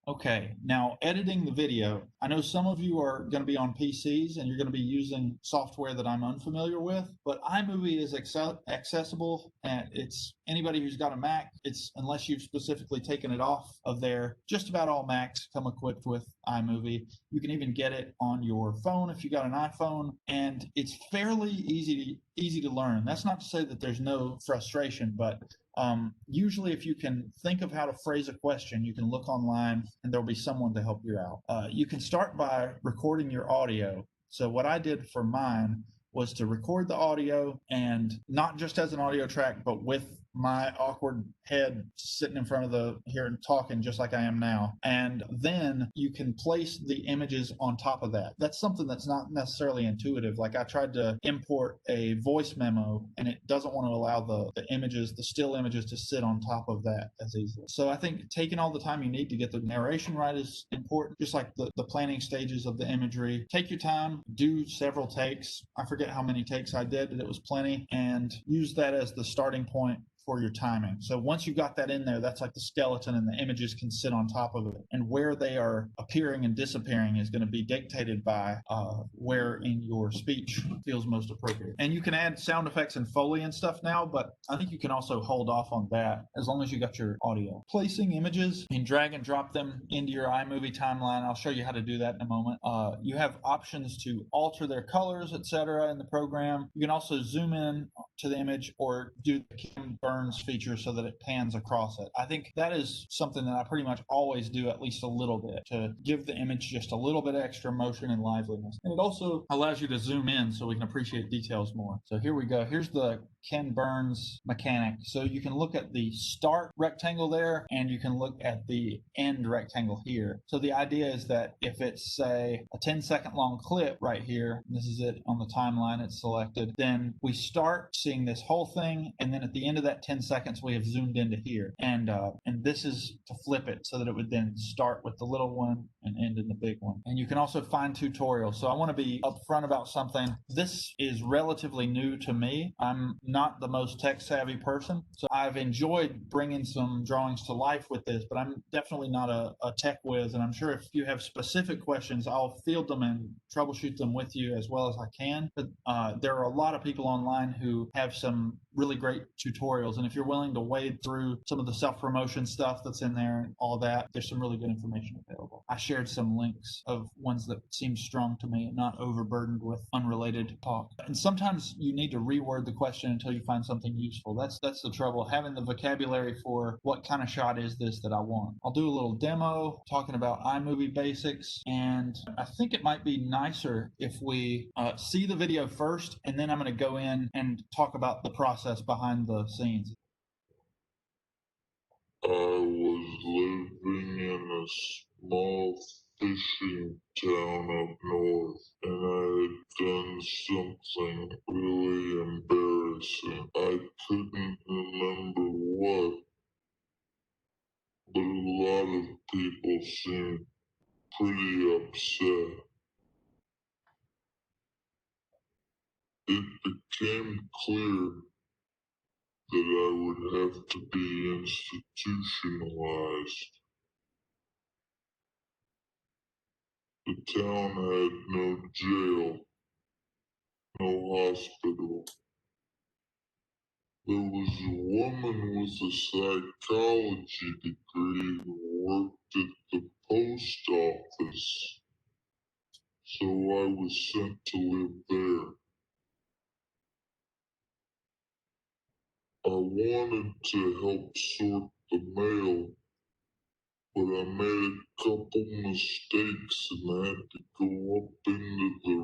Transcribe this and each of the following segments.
Okay, now editing the video. I know some of you are going to be on PCs and you're going to be using software that I'm unfamiliar with, but iMovie is accessible, and it's anybody who's got a Mac. It's unless you've specifically taken it off of there. Just about all Macs come equipped with iMovie. You can even get it on your phone if you got an iPhone, and it's fairly easy to learn. That's not to say that there's no frustration, but usually if you can think of how to phrase a question, you can look online and there'll be someone to help you out. You can start by recording your audio. So what I did for mine was to record the audio, and not just as an audio track, but with my awkward head sitting in front of the here and talking just like I am now. And then you can place the images on top of that. That's something that's not necessarily intuitive. Like I tried to import a voice memo and it doesn't want to allow the images, the still images, to sit on top of that as easily. So I think taking all the time you need to get the narration right is important, just like the planning stages of the imagery. Take your time, do several takes. I forget how many takes I did, but it was plenty, and use that as the starting point for your timing. So once you've got that in there, that's like the skeleton, and the images can sit on top of it. And where they are appearing and disappearing is going to be dictated by where in your speech feels most appropriate. And you can add sound effects and Foley and stuff now, but I think you can also hold off on that as long as you got your audio. Placing images, you can drag and drop them into your iMovie timeline. I'll show you how to do that in a moment. You have options to alter their colors, etc. in the program. You can also zoom in to the image or do the Ken Burns feature so that it pans across it. I think that is something that I pretty much always do at least a little bit to give the image just a little bit extra motion and liveliness. And it also allows you to zoom in so we can appreciate details more. So here we go. Here's the Ken Burns mechanic. So you can look at the start rectangle there, and you can look at the end rectangle here. So the idea is that if it's, say, a 10-second long clip right here, this is it on the timeline, it's selected, then we start seeing this whole thing, and then at the end of that 10 seconds, we have zoomed into here. And this is to flip it so that it would then start with the little one and end in the big one. And you can also find tutorials. So I want to be upfront about something. This is relatively new to me. I'm not the most tech savvy person, so I've enjoyed bringing some drawings to life with this, but I'm definitely not a tech whiz, and I'm sure if you have specific questions, I'll field them and troubleshoot them with you as well as I can. But there are a lot of people online who have some really great tutorials, and if you're willing to wade through some of the self-promotion stuff that's in there and all that, there's some really good information available. I shared some links of ones that seem strong to me and not overburdened with unrelated talk. And sometimes you need to reword the question until you find something useful. That's the trouble, having the vocabulary for what kind of shot is this that I want. I'll do a little demo talking about iMovie basics, and I think it might be nicer if we see the video first, and then I'm going to go in and talk about the process behind the scenes. I was living in a small fishing town up north, and I had done something really embarrassing. I couldn't remember what, but a lot of people seemed pretty upset. It became clear that I would have to be institutionalized. The town had no jail, no hospital. There was a woman with a psychology degree who worked at the post office, so I was sent to live there. I wanted to help sort the mail, but I made a couple mistakes and I had to go up into the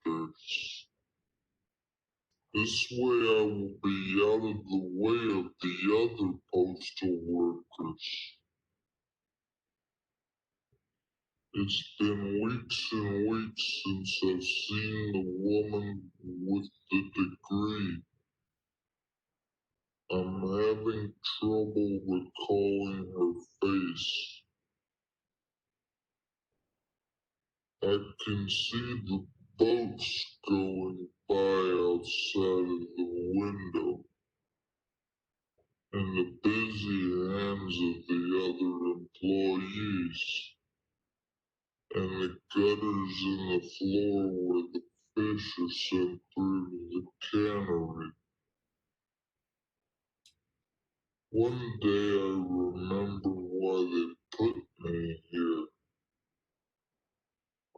rafters. This way I will be out of the way of the other postal workers. It's been weeks and weeks since I've seen the woman with the degree. I'm having trouble recalling her face. I can see the boats going by outside of the window, and the busy hands of the other employees, and the gutters in the floor where the fish are sent through to the cannery. One day I remember why they put me here.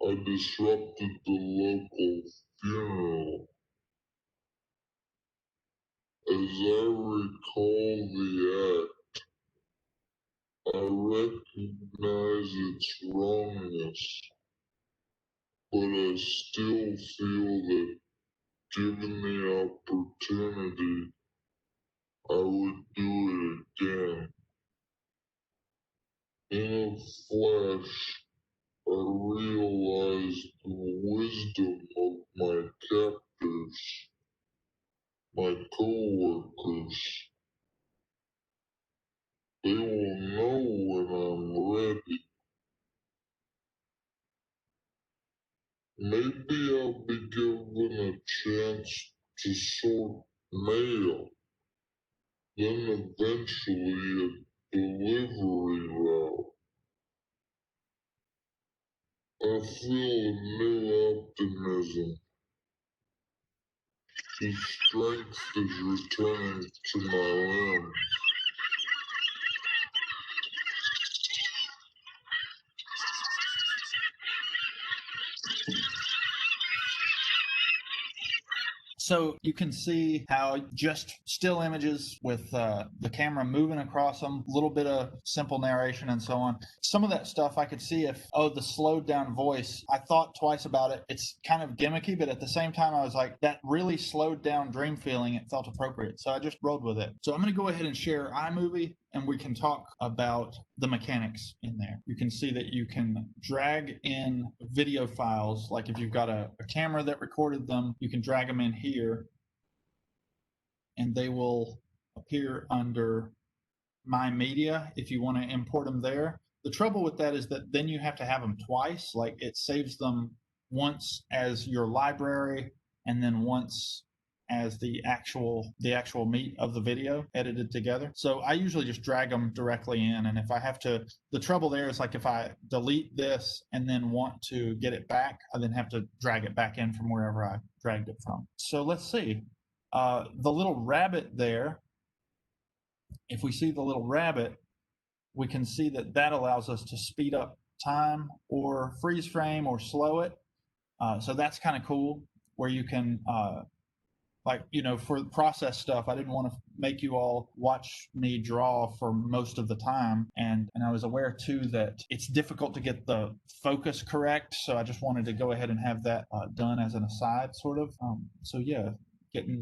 I disrupted the local funeral. As I recall the act, I recognize its wrongness, but I still feel that given the opportunity, I would do it again. In a flash, I realized the wisdom of my captors, my co-workers. They will know when I'm ready. Maybe I'll be given a chance to sort mail, then eventually a delivery route. I feel a new optimism. The strength is returning to my limbs. So you can see how just still images with the camera moving across them, a little bit of simple narration and so on. Some of that stuff I could see if, the slowed down voice, I thought twice about it. It's kind of gimmicky, but at the same time, I was like, that really slowed down dream feeling. It felt appropriate. So I just rolled with it. So I'm going to go ahead and share iMovie and we can talk about the mechanics in there. You can see that you can drag in video files. Like if you've got a camera that recorded them, you can drag them in here and they will appear under My Media if you want to import them there. The trouble with that is that then you have to have them twice. Like it saves them once as your library and then once as the actual meat of the video edited together. So I usually just drag them directly in. And if I have to, the trouble there is like if I delete this and then want to get it back, I then have to drag it back in from wherever I dragged it from. So let's see. The little rabbit there, if we see the little rabbit, we can see that that allows us to speed up time or freeze frame or slow it. So that's kind of cool where you can, for process stuff, I didn't want to make you all watch me draw for most of the time. And I was aware too that it's difficult to get the focus correct. So I just wanted to go ahead and have that done as an aside sort of. So yeah, getting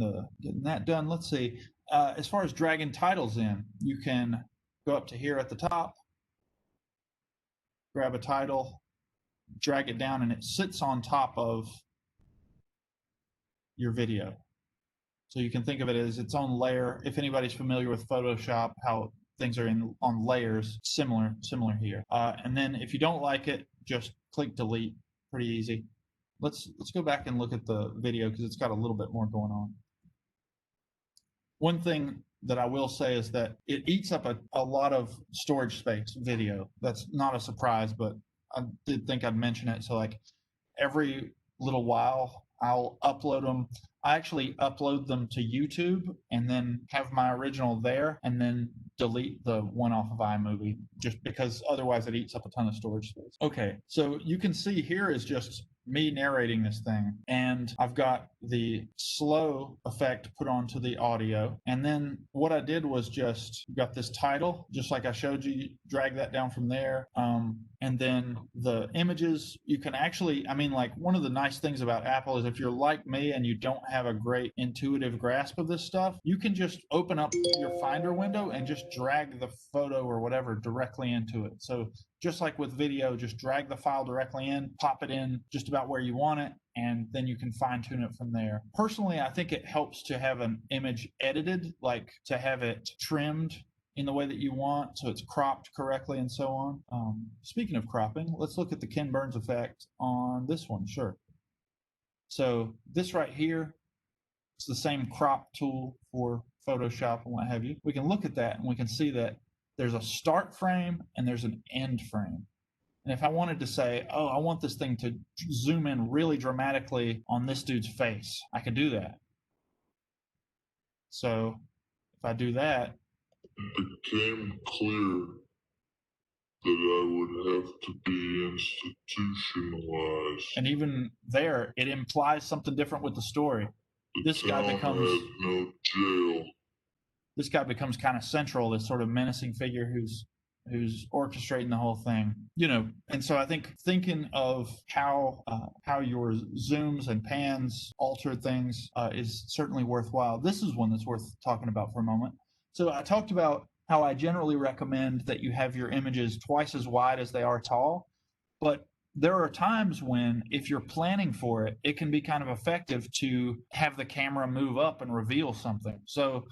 that done. Let's see. As far as dragging titles in, you can go up to here at the top, grab a title, drag it down, and it sits on top of your video. So you can think of it as its own layer. If anybody's familiar with Photoshop, how things are on layers, similar here. And then if you don't like it, just click delete. Pretty easy. Let's go back and look at the video because it's got a little bit more going on. One thing that I will say is that it eats up a lot of storage space, video. That's not a surprise, but I did think I'd mention it. So like every little while, I'll upload them. I actually upload them to YouTube and then have my original there and then delete the one off of iMovie just because otherwise it eats up a ton of storage space. Okay, so you can see here is just me narrating this thing, and I've got the slow effect put onto the audio. And then what I did was just got this title, just like I showed you, drag that down from there. And then the images, you can actually, like one of the nice things about Apple is if you're like me and you don't have a great intuitive grasp of this stuff, you can just open up your Finder window and just drag the photo or whatever directly into it. So just like with video, just drag the file directly in, pop it in just about where you want it, and then you can fine tune it from there. Personally, I think it helps to have an image edited, like to have it trimmed in the way that you want, so it's cropped correctly and so on. Speaking of cropping, let's look at the Ken Burns effect on this one, sure. So this right here, it's the same crop tool for Photoshop and what have you. We can look at that and we can see that there's a start frame and there's an end frame. And if I wanted to say, oh, I want this thing to zoom in really dramatically on this dude's face, I could do that. So if I do that, it became clear that I would have to be institutionalized. and even there, it implies something different with the story. This guy town becomes had no jail. This guy becomes kind of central, this sort of menacing figure who's orchestrating the whole thing, And so I think thinking of how your zooms and pans alter things is certainly worthwhile. This is one that's worth talking about for a moment. So I talked about how I generally recommend that you have your images twice as wide as they are tall, but there are times when, if you're planning for it, it can be kind of effective to have the camera move up and reveal something. So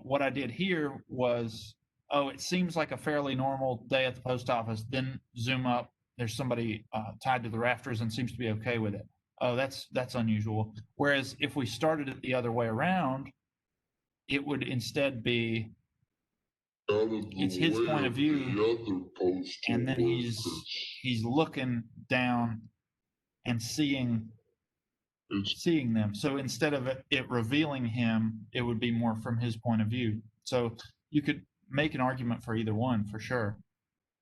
what I did here was, it seems like a fairly normal day at the post office. Then zoom up. There's somebody tied to the rafters and seems to be okay with it. Oh, that's unusual. Whereas if we started it the other way around, it would instead be it's his point of view, and then he's looking down and seeing them. So instead of it revealing him, it would be more from his point of view. So you could make an argument for either one for sure.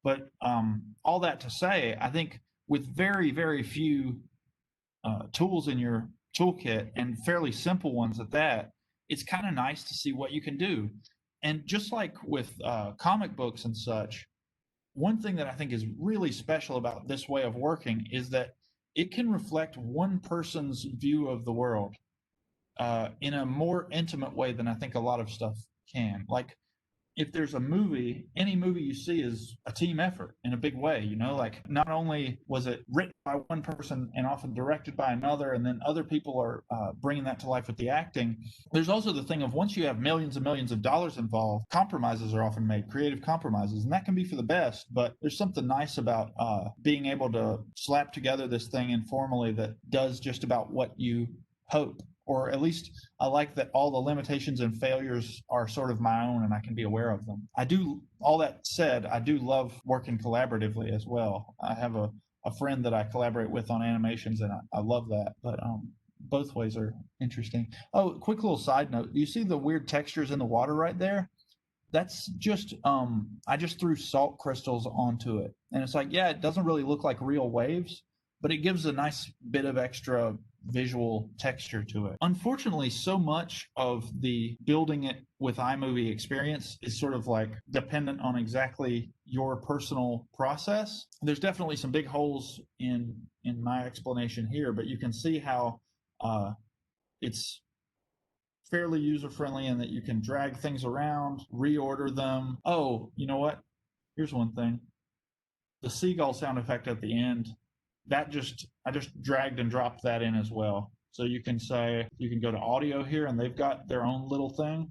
But all that to say, I think with very, very few tools in your toolkit, and fairly simple ones at that, it's kind of nice to see what you can do. And just like with comic books and such, one thing that I think is really special about this way of working is that it can reflect one person's view of the world in a more intimate way than I think a lot of stuff can. Like, if there's a movie, any movie you see is a team effort in a big way, like not only was it written by one person and often directed by another, and then other people are bringing that to life with the acting. There's also the thing of, once you have millions and millions of dollars involved, compromises are often made, creative compromises, and that can be for the best. But there's something nice about being able to slap together this thing informally that does just about what you hope. Or at least I like that all the limitations and failures are sort of my own and I can be aware of them. All that said, I do love working collaboratively as well. I have a friend that I collaborate with on animations, and I love that. But both ways are interesting. Oh, quick little side note. You see the weird textures in the water right there? That's just, I just threw salt crystals onto it. And it's like, yeah, it doesn't really look like real waves, but it gives a nice bit of extra visual texture to it. Unfortunately, so much of the building it with iMovie experience is sort of like dependent on exactly your personal process. There's definitely some big holes in my explanation here, but you can see how it's fairly user-friendly and that you can drag things around, reorder them. Oh, you know what? Here's one thing. The seagull sound effect at the end, I just dragged and dropped that in as well. So you can go to audio here, and they've got their own little thing.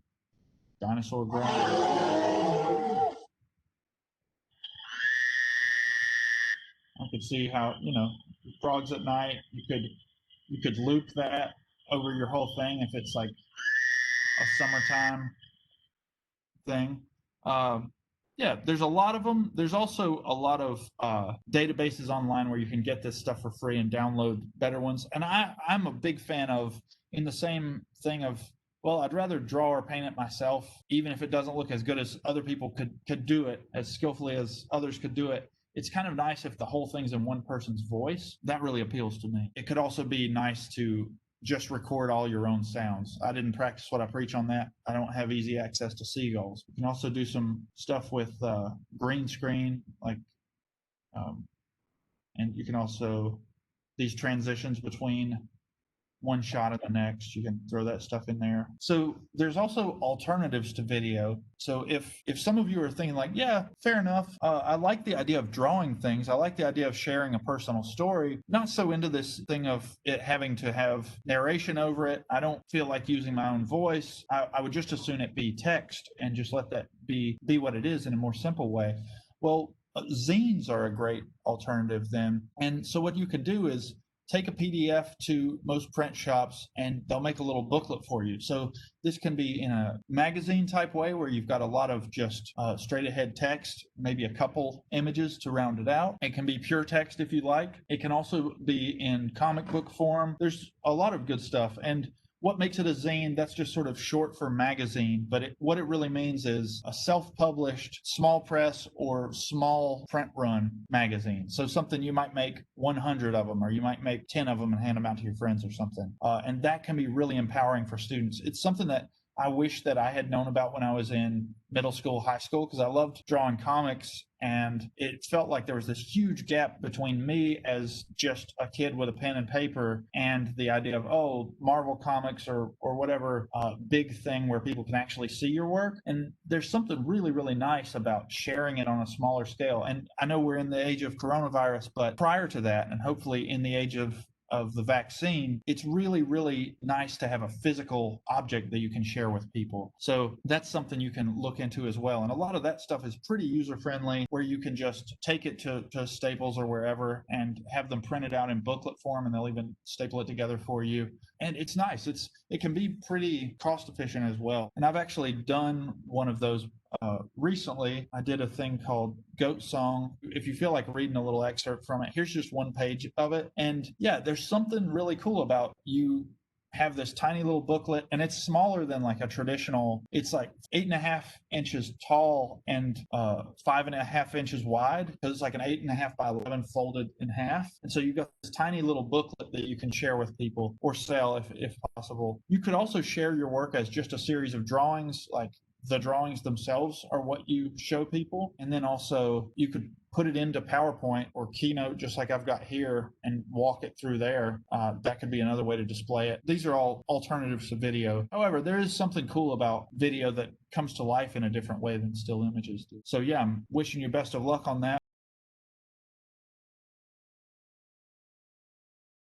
Dinosaur ground. I could see how, frogs at night, you could loop that over your whole thing if it's like a summertime thing. Yeah, there's a lot of them. There's also a lot of databases online where you can get this stuff for free and download better ones. And I'm a big fan of, in the same thing of, well, I'd rather draw or paint it myself, even if it doesn't look as good as other people could do it, as skillfully as others could do it. It's kind of nice if the whole thing's in one person's voice. That really appeals to me. It could also be nice to just record all your own sounds. I didn't practice what I preach on that. I don't have easy access to seagulls. You can also do some stuff with green screen, and you can also, these transitions between one shot and the next, you can throw that stuff in there. So there's also alternatives to video. So if some of you are thinking like, yeah, fair enough, I like the idea of drawing things, I like the idea of sharing a personal story, not so into this thing of it having to have narration over it, I don't feel like using my own voice, I would just as soon it be text and just let that be what it is in a more simple way. Well, zines are a great alternative then. And so what you could do is take a PDF to most print shops and they'll make a little booklet for you. So this can be in a magazine type way where you've got a lot of just straight ahead text, maybe a couple images to round it out. It can be pure text if you like. It can also be in comic book form. There's a lot of good stuff. And what makes it a zine? That's just sort of short for magazine, but what it really means is a self-published small press or small print run magazine. So something you might make 100 of them, or you might make 10 of them and hand them out to your friends or something. And that can be really empowering for students. It's something that I wish that I had known about when I was in middle school, high school, because I loved drawing comics, and it felt like there was this huge gap between me as just a kid with a pen and paper and the idea of, oh, Marvel Comics or whatever big thing where people can actually see your work. And there's something really, really nice about sharing it on a smaller scale. And I know we're in the age of coronavirus, but prior to that, and hopefully in the age of the vaccine, it's really, really nice to have a physical object that you can share with people. So that's something you can look into as well. And a lot of that stuff is pretty user friendly, where you can just take it to Staples or wherever and have them printed out in booklet form, and they'll even staple it together for you. And it's nice. It can be pretty cost efficient as well. And I've actually done one of those recently. I did a thing called Goat Song. If you feel like reading a little excerpt from it, here's just one page of it. And yeah, there's something really cool about you have this tiny little booklet, and it's smaller than like a traditional. It's like 8.5 inches tall and 5.5 inches wide, because it's like an 8.5 by 11 folded in half. And so you've got this tiny little booklet that you can share with people or sell if possible. You could also share your work as just a series of drawings, like the drawings themselves are what you show people. And then also you could put it into PowerPoint or Keynote, just like I've got here, and walk it through there. That could be another way to display it. These are all alternatives to video. However, there is something cool about video that comes to life in a different way than still images do. So yeah, I'm wishing you best of luck on that.